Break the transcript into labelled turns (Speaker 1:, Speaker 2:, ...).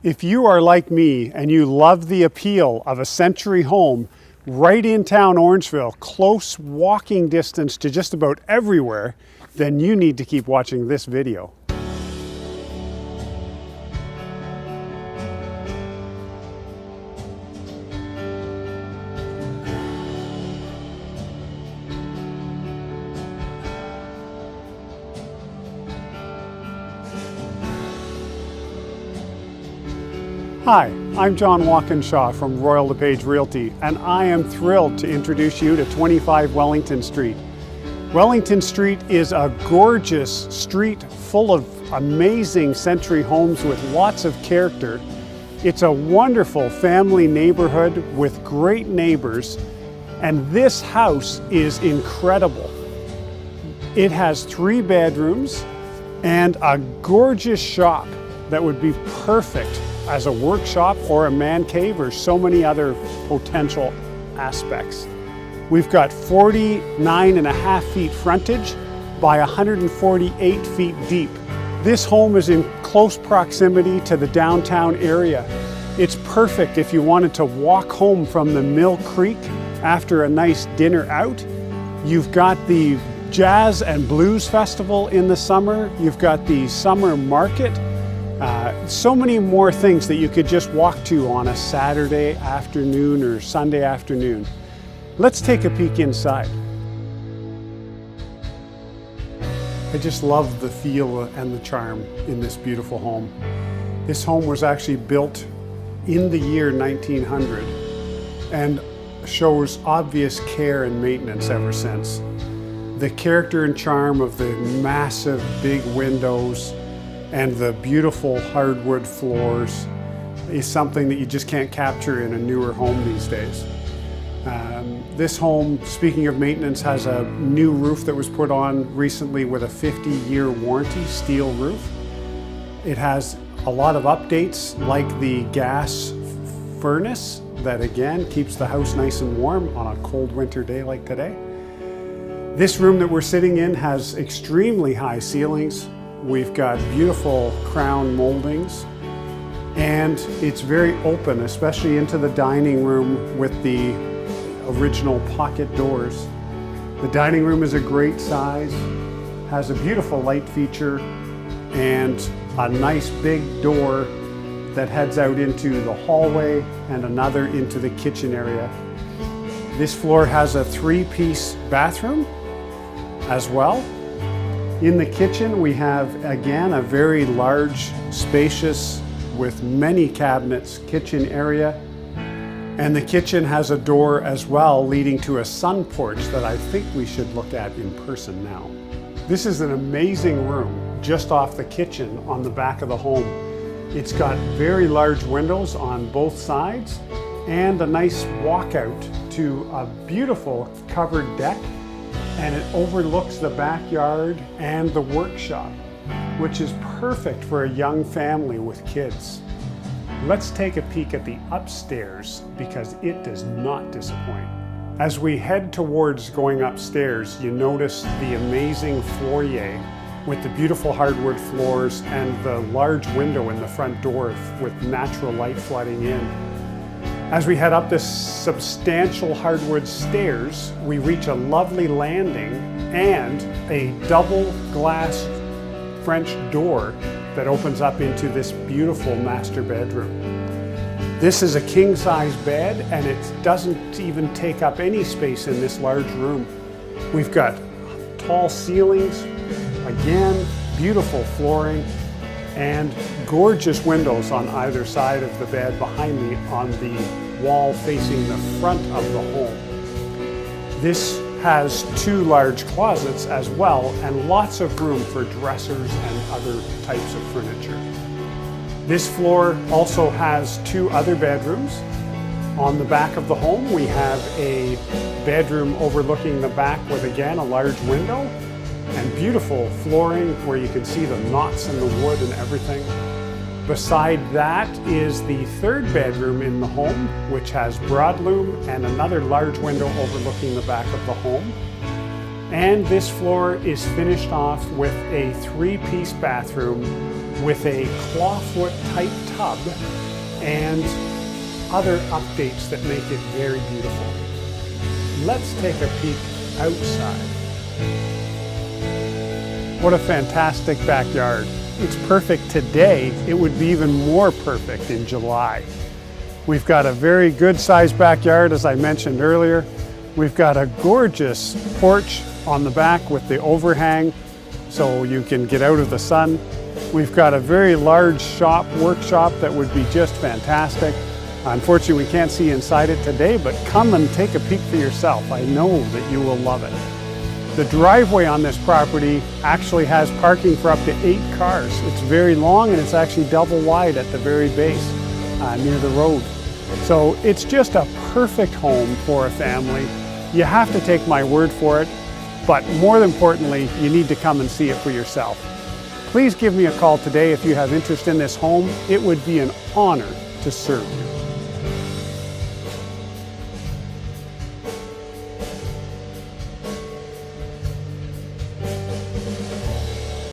Speaker 1: If you are like me and you love the appeal of a century home right in town Orangeville, close walking distance to just about everywhere, then you need to keep watching this video. Hi, I'm John Walkinshaw from Royal LePage Realty, and I am thrilled to introduce you to 25 Wellington Street. Wellington Street is a gorgeous street full of amazing century homes with lots of character. It's a wonderful family neighborhood with great neighbors, and this house is incredible. It has 3 bedrooms and a gorgeous shop that would be perfect as a workshop or a man cave or so many other potential aspects. We've got 49.5 feet frontage by 148 feet deep. This home is in close proximity to the downtown area. It's perfect if you wanted to walk home from the Mill Creek after a nice dinner out. You've got the Jazz and Blues Festival in the summer. You've got the summer market. So many more things that you could just walk to on a Saturday afternoon or Sunday afternoon. Let's take a peek inside. I just love the feel and the charm in this beautiful home. This home was actually built in the year 1900 and shows obvious care and maintenance ever since. The character and charm of the massive big windows and the beautiful hardwood floors is something that you just can't capture in a newer home these days. This home, speaking of maintenance, has a new roof that was put on recently with a 50-year warranty, steel roof. It has a lot of updates like the gas furnace that again keeps the house nice and warm on a cold winter day like today. This room that we're sitting in has extremely high ceilings. We've got beautiful crown moldings, and it's very open, especially into the dining room with the original pocket doors. The dining room is a great size, has a beautiful light feature, and a nice big door that heads out into the hallway and another into the kitchen area. This floor has a 3-piece bathroom as well. In the kitchen, we have, again, a very large, spacious, with many cabinets kitchen area. And the kitchen has a door as well leading to a sun porch that I think we should look at in person now. This is an amazing room just off the kitchen on the back of the home. It's got very large windows on both sides and a nice walkout to a beautiful covered deck. And it overlooks the backyard and the workshop, which is perfect for a young family with kids. Let's take a peek at the upstairs because it does not disappoint. As we head towards going upstairs, you notice the amazing foyer with the beautiful hardwood floors and the large window in the front door with natural light flooding in. As we head up this substantial hardwood stairs, we reach a lovely landing and a double glass French door that opens up into this beautiful master bedroom. This is a king-size bed, and it doesn't even take up any space in this large room. We've got tall ceilings, again, beautiful flooring, and gorgeous windows on either side of the bed behind me on the wall facing the front of the home. This has 2 large closets as well and lots of room for dressers and other types of furniture. This floor also has 2 other bedrooms. On the back of the home we have a bedroom overlooking the back with again a large window and beautiful flooring where you can see the knots in the wood and everything. Beside that is the 3rd bedroom in the home, which has broadloom and another large window overlooking the back of the home. And this floor is finished off with a 3-piece bathroom with a clawfoot type tub and other updates that make it very beautiful. Let's take a peek outside. What a fantastic backyard. It's perfect today. It would be even more perfect in July. We've got a very good sized backyard, as I mentioned earlier. We've got a gorgeous porch on the back with the overhang so you can get out of the sun. We've got a very large workshop that would be just fantastic. Unfortunately, we can't see inside it today, but come and take a peek for yourself. I know that you will love it. The driveway on this property actually has parking for up to 8 cars. It's very long and it's actually double wide at the very base near the road. So it's just a perfect home for a family. You have to take my word for it, but more importantly, you need to come and see it for yourself. Please give me a call today if you have interest in this home. It would be an honor to serve you.